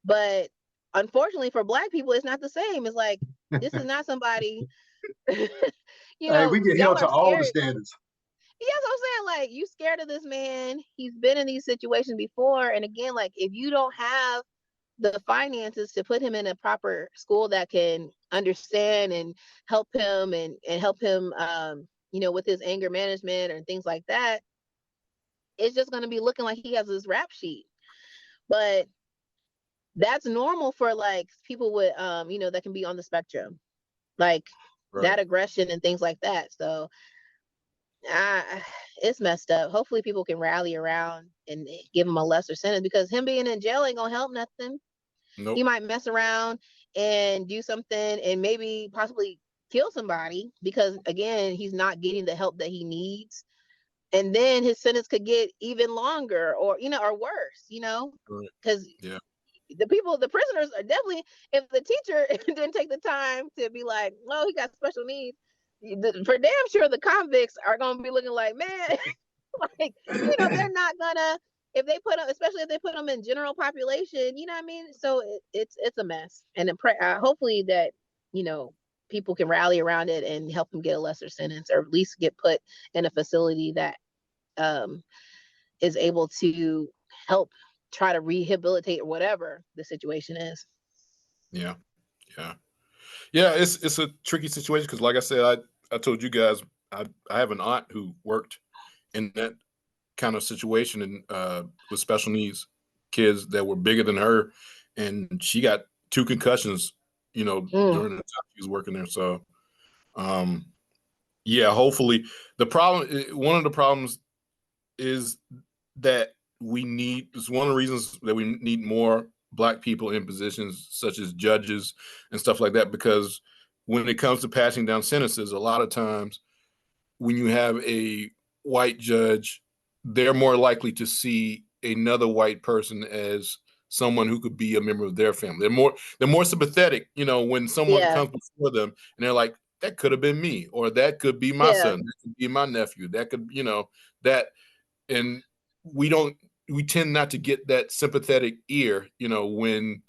But unfortunately for Black people, it's not the same. It's like, this is not somebody, you hey, know, we get y'all held to are all the scared. standards. Yeah, that's what I'm saying. Like, you scared of this man. He's been in these situations before. And again, like, if you don't have the finances to put him in a proper school that can understand and help him, and help him, you know, with his anger management and things like that, it's just going to be looking like he has this rap sheet. But that's normal for like people with, you know, that can be on the spectrum, like Right. that aggression and things like that. So uh, it's messed up. Hopefully people can rally around and give him a lesser sentence, because him being in jail ain't gonna help nothing. He Nope. might mess around and do something and maybe possibly kill somebody, because again, he's not getting the help that he needs. And then his sentence could get even longer, or, you know, or worse, you know, Right. because Yeah. the prisoners are definitely, if the teacher didn't take the time to be like, oh, he got special needs, for damn sure the convicts are going to be looking like, man, like, you know, they're not gonna, if they put them, especially if they put them in general population, you know what I mean? So it's a mess. And hopefully that, you know, people can rally around it and help them get a lesser sentence, or at least get put in a facility that um, is able to help try to rehabilitate or whatever the situation is. Yeah. Yeah. Yeah. It's a tricky situation because, like I said, I told you guys I have an aunt who worked in that kind of situation, and with special needs kids that were bigger than her, and she got 2 concussions, you know, Mm. during the time she was working there. So, um, yeah, hopefully one of the problems is that it's one of the reasons that we need more Black people in positions such as judges and stuff like that, because when it comes to passing down sentences, a lot of times when you have a white judge, they're more likely to see another white person as someone who could be a member of their family. They're more sympathetic, you know, when someone Yeah, comes before them and they're like, that could have been me, or that could be my yeah, son, that could be my nephew, that could, you know, that. And we tend not to get that sympathetic ear, you know, when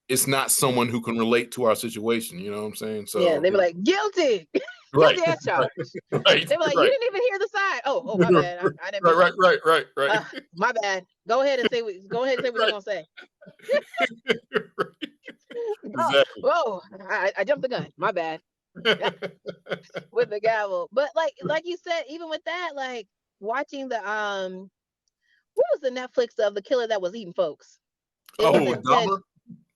it's not someone who can relate to our situation, you know what I'm saying? yeah. So They be like, guilty, right, guilty as right, charged. right, They be like, you right. didn't even hear the side. Oh, my bad. I didn't mean Right, to. right, right, right, My bad. Go ahead and say what you're right. gonna say. Right. Oh, Exactly. whoa, I jumped the gun. My bad. With the gavel. But like you said, even with that, like watching what was the Netflix of the killer that was eating folks? It Oh, wasn't Ted Dahmer?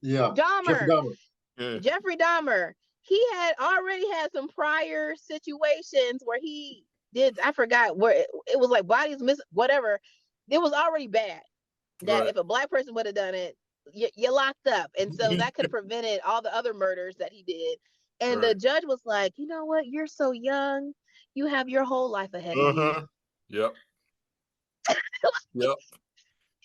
Yeah. Jeffrey Dahmer. Dahmer. Yeah. Jeffrey Dahmer. He had already had some prior situations where he did, I forgot where it was like bodies missing, whatever. It was already bad. That Right. if a black person would have done it, you're locked up. And so that could have prevented all the other murders that he did. And the Right. judge was like, you know what? You're so young. You have your whole life ahead of you. Yep. Yep.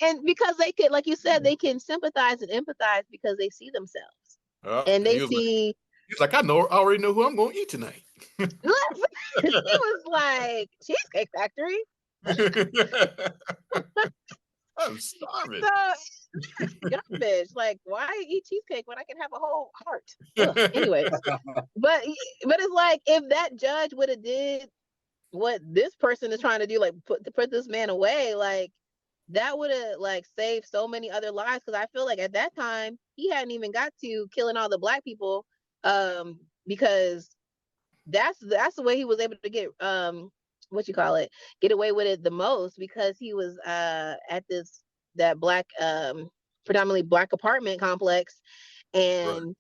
And because they could, like you said, they can sympathize and empathize because they see themselves. And they see. He's like, I already know who I'm going to eat tonight. He was like, Cheesecake Factory. I'm starving. So, garbage. Like, why eat cheesecake when I can have a whole heart? Ugh. Anyways, but it's like if that judge would have did what this person is trying to do, like put this man away, like that would have like saved so many other lives. Because I feel like at that time he hadn't even got to killing all the black people, because that's the way he was able to get get away with it the most, because he was at that black predominantly black apartment complex, and Right.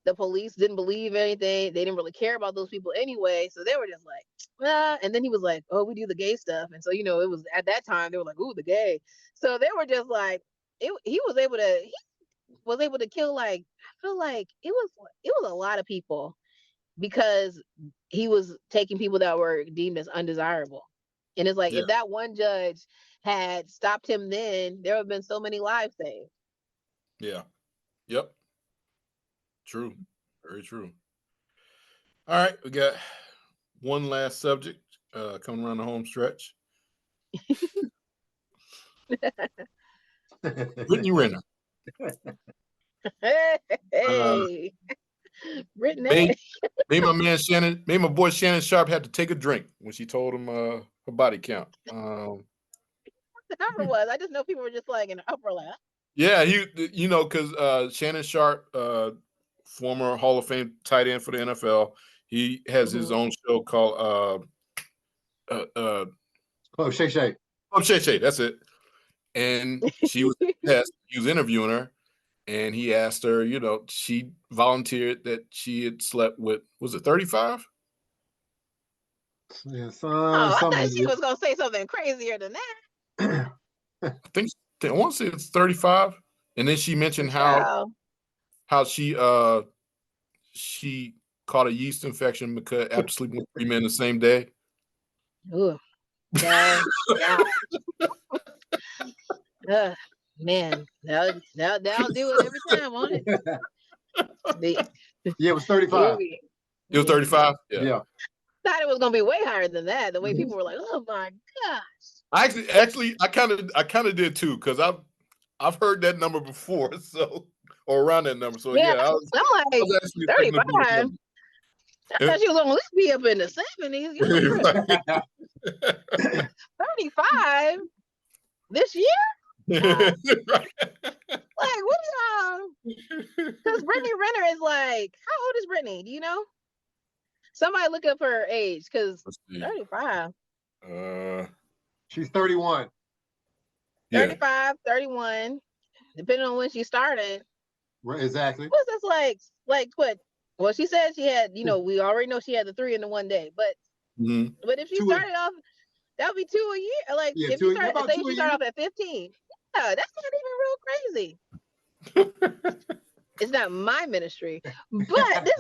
the police didn't believe anything. They didn't really care about those people anyway, so they were just like, and then he was like, oh, we do the gay stuff, and so it was at that time they were like, ooh, the gay, so they were just like, he was able to kill, like, I feel like it was a lot of people, because he was taking people that were deemed as undesirable. And it's like, if that one judge had stopped him then, there would have been so many lives saved. Yeah. Yep. True. Very true. All right. We got one last subject coming around the home stretch. Brittany Renner. Hey. Brittany. Made my boy Shannon Sharp had to take a drink when she told him her body count. What the number was? I just know people were just like in the upper lap. Yeah, because Shannon Sharp, former Hall of Fame tight end for the NFL, he has his own show called Club Shay Shay. Club Shay Shay, that's it. And she was he was interviewing her, and he asked her, she volunteered that she had slept with, was it 35? Yes, I thought she was gonna say something crazier than that. I want to say it's 35. And then she mentioned how she caught a yeast infection because after sleeping with 3 men the same day. Ooh. Man, that'll do it every time, won't it? Yeah, it was 35. It was 35? Yeah. Thought it was gonna be way higher than that. The way people were like, "Oh my gosh!" Actually, I kind of did too, because I've heard that number before, or around that number. So yeah, I'm like 35. I thought she was gonna at least be up in the 70s. 35 this year? Like, what y'all? Because Brittany Renner is like, how old is Brittany? Do you know? Somebody look up her age, because 35. She's 31. 35, 31, depending on when she started. Right, exactly. What's this like what? Well, she said she had, we already know she had the 3 in the one day, but but if she started off, that would be 2 a year. Like, if you start, say she started off at 15, yeah, that's not even real crazy. It's not my ministry, but this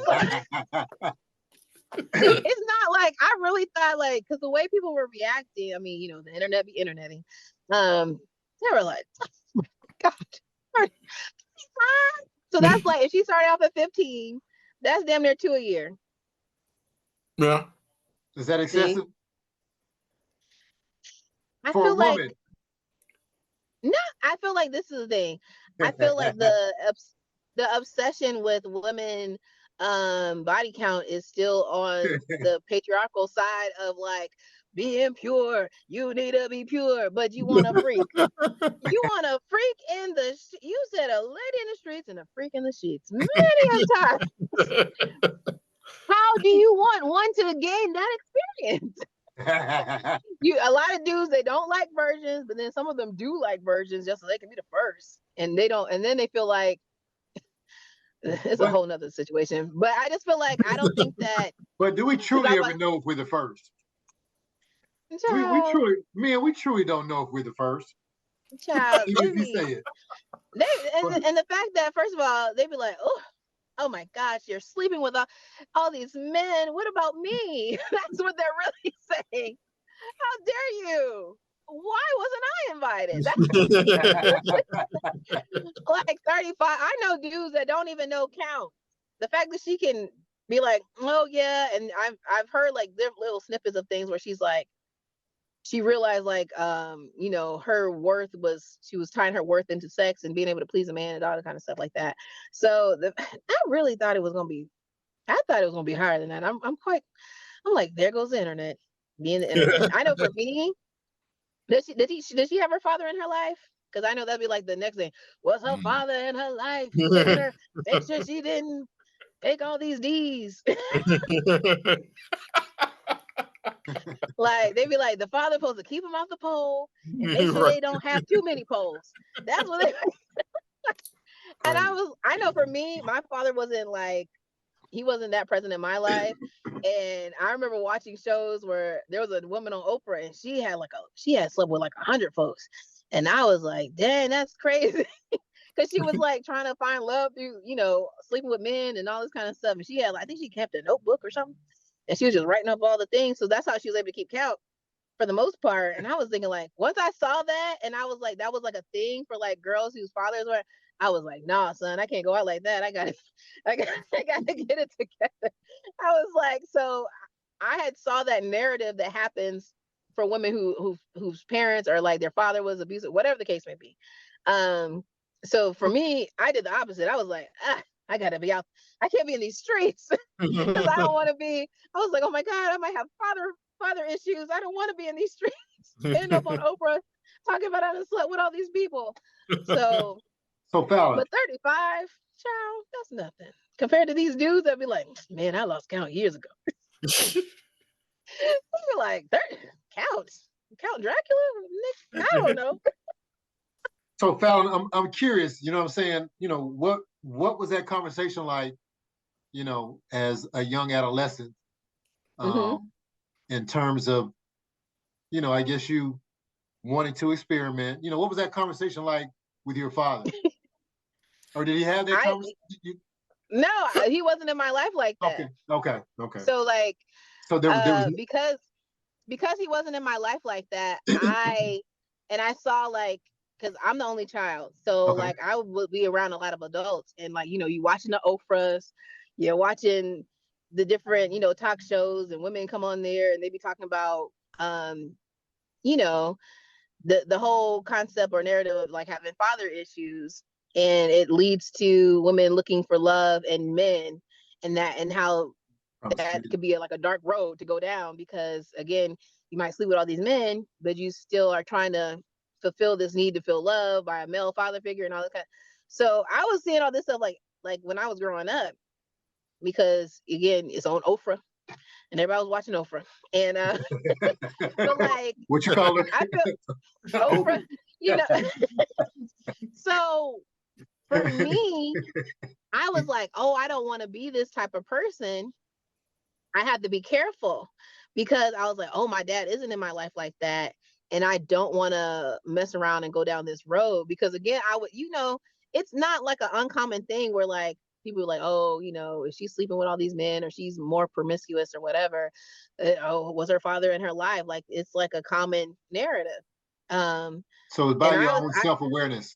it's not like, I really thought, like, because the way people were reacting, I mean, the internet be interneting. They were like, oh my God. So that's like, if she started off at 15, that's damn near 2 a year. Yeah. Is that excessive? I feel like, no, I feel like this is the thing. I feel like the obsession with women body count is still on the patriarchal side of, like, being pure, you need to be pure, but you want a freak. You want a freak in the you said a lady in the streets and a freak in the sheets many a time. How do you want one to gain that experience? A lot of dudes, they don't like virgins, but then some of them do like virgins just so they can be the first. And they don't, and then they feel like it's a whole nother situation. But I just feel like I don't think that. But do we truly ever know if we're the first? We truly, man, we truly don't know if we're the first. Child, If you say it. And the fact that, first of all, they'd be like, oh my gosh, you're sleeping with all these men. What about me? That's what they're really saying. How dare you? Why wasn't I invited? Like 35. I know dudes that don't even know count. The fact that she can be like, oh yeah, and I've heard like little snippets of things where she's like, she realized like her worth was, she was tying her worth into sex and being able to please a man and all that kind of stuff like that. So I really thought it was gonna be, higher than that. I'm like, there goes the internet, being the internet. I know for me, did she have her father in her life? Because I know that'd be like the next thing. Was her father in her life? Make sure she didn't take all these D's. Like, they'd be like, the father supposed to keep him off the pole and make sure they don't have too many poles. That's what they. And I know for me, my father wasn't like, he wasn't that present in my life. And I remember watching shows where there was a woman on Oprah and she had slept with like 100 folks. And I was like, dang, that's crazy. Because she was like trying to find love through, sleeping with men and all this kind of stuff. And she had, I think she kept a notebook or something. And she was just writing up all the things. So that's how she was able to keep count for the most part. And I was thinking, like, once I saw that, and I was like, that was like a thing for like girls whose fathers were, I was like, nah, son, I can't go out like that. I gotta get it together. I was like, so I had saw that narrative that happens for women whose parents or like their father was abusive, whatever the case may be. So for me, I did the opposite. I was like, I gotta be out. I can't be in these streets because I don't want to be. I was like, oh my God, I might have father issues. I don't want to be in these streets. End up on Oprah talking about I done slept with all these people. So Fallon. But 35, child, that's nothing compared to these dudes that be like, man, I lost count years ago. You're like, 30 Count Dracula? I don't know. So Fallon, I'm curious, you know what I'm saying? What was that conversation like, as a young adolescent, in terms of, I guess you wanting to experiment, what was that conversation like with your father? Or did he have that conversation? No, he wasn't in my life like that. Okay. So like, there was because he wasn't in my life like that, I saw like, because I'm the only child. So like I would be around a lot of adults and like, you watching the Oprahs, you're watching the different, talk shows and women come on there and they be talking about, the whole concept or narrative of like having father issues, and it leads to women looking for love and men, and how that could be like a dark road to go down, because again, you might sleep with all these men, but you still are trying to fulfill this need to feel loved by a male father figure and all that kind. So I was seeing all this stuff like when I was growing up, because again, it's on Oprah. And everybody was watching Oprah. And so like, what you call it? I feel Oprah, So for me, I was like, oh, I don't want to be this type of person. I had to be careful because I was like, oh, my dad isn't in my life like that. And I don't want to mess around and go down this road, because again, I would, it's not like an uncommon thing where like people are like, oh, if she's sleeping with all these men or she's more promiscuous or whatever, was her father in her life? Like, it's like a common narrative. So it's by your own self-awareness.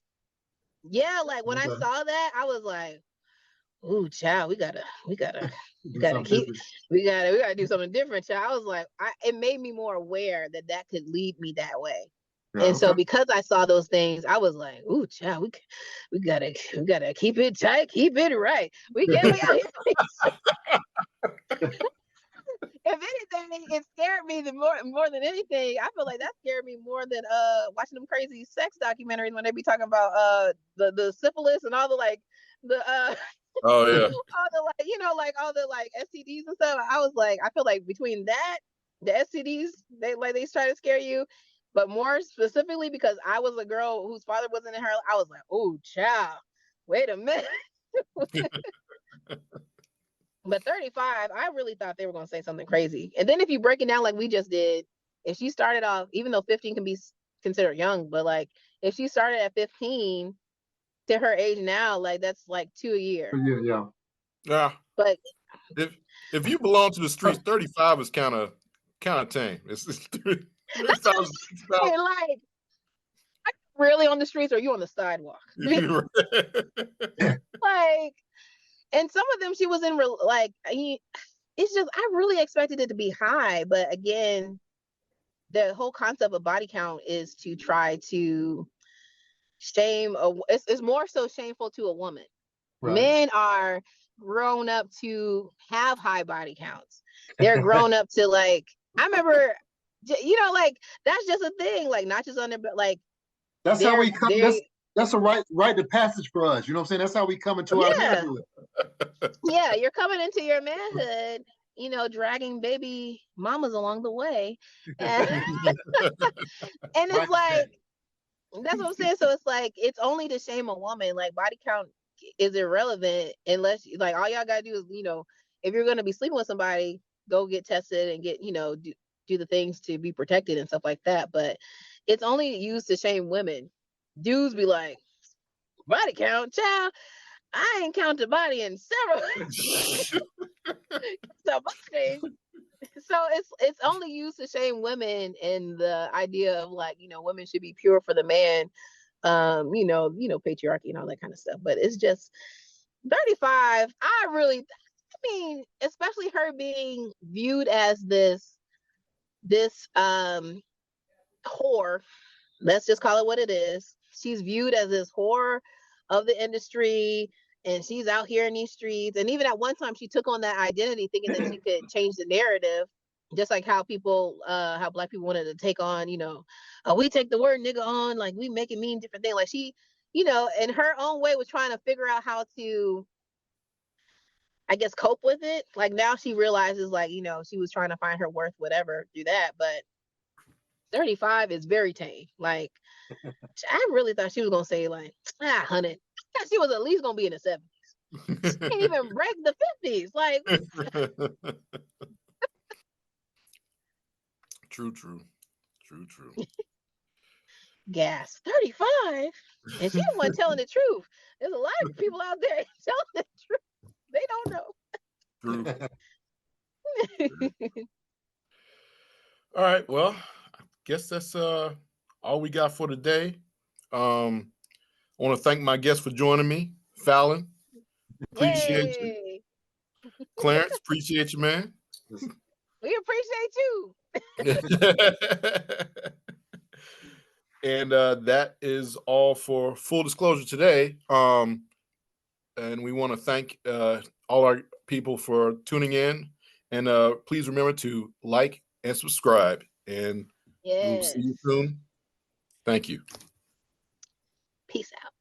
Yeah, like when I saw that, I was like, ooh, child, we gotta do something different, child. I was like, it made me more aware that could lead me that way. Yeah, and so because I saw those things, I was like, ooh, child, we gotta keep it tight, keep it right. We can't be out here. If anything, it scared me more than anything. I feel like that scared me more than watching them crazy sex documentaries when they be talking about the syphilis and all the like the oh yeah, all the like all the like STDs and stuff. I was like, I feel like between that, the STDs, they try to scare you. But more specifically, because I was a girl whose father wasn't in her, I was like, oh, child, wait a minute. But 35, I really thought they were going to say something crazy. And then if you break it down like we just did, if she started off, even though 15 can be considered young, but like if she started at 15 to her age now, like that's like 2 a year. Yeah. Yeah. But if you belong to the streets, 35 is kind of tame. It's 35 that's what I'm saying. Like, are you really on the streets or are you on the sidewalk? Like, and some of them she was in like, it's just, I really expected it to be high, but again, the whole concept of body count is to try to shame it's more so shameful to a woman. Right. Men are grown up to have high body counts. They're grown up to, like, I remember, you know, like that's just a thing, like not just under, but like that's how we come. That's a rite of passage for us. You know what I'm saying? That's how we come into our manhood. Yeah, you're coming into your manhood, you know, dragging baby mamas along the way. And, and it's like, that's what I'm saying. So it's like, it's only to shame a woman. Like, body count is irrelevant unless, like, all y'all gotta do is, you know, if you're gonna be sleeping with somebody, go get tested and get, you know, do the things to be protected and stuff like that. But it's only used to shame women. Dudes be like, body count, child. I ain't counted body in several. So it's only used to shame women, and the idea of, like, you know, women should be pure for the man, you know, patriarchy and all that kind of stuff. But it's just 35. I mean, especially her being viewed as this whore. Let's just call it what it is. She's viewed as this whore of the industry, and she's out here in these streets. And even at one time, she took on that identity, thinking that she could change the narrative, just like how Black people wanted to take on, you know, we take the word nigga on, like we make it mean different things. Like she, you know, in her own way was trying to figure out how to, I guess, cope with it. Like now she realizes, like, you know, she was trying to find her worth, whatever, through that. But 35 is very tame. Like, I really thought she was gonna say, like, 100. I thought she was at least gonna be in the 70s. She can't even break the 50s. Like, True. gas 35, and she wasn't telling the truth. There's a lot of people out there telling the truth. They don't know. True. All right. Well, I guess that's all we got for today. I want to thank my guests for joining me. Fallon, appreciate you. Clarence, appreciate you, man. We appreciate you. And that is all for Full Disclosure today. And we want to thank all our people for tuning in. And please remember to like and subscribe. And we'll see you soon. Thank you. Peace out.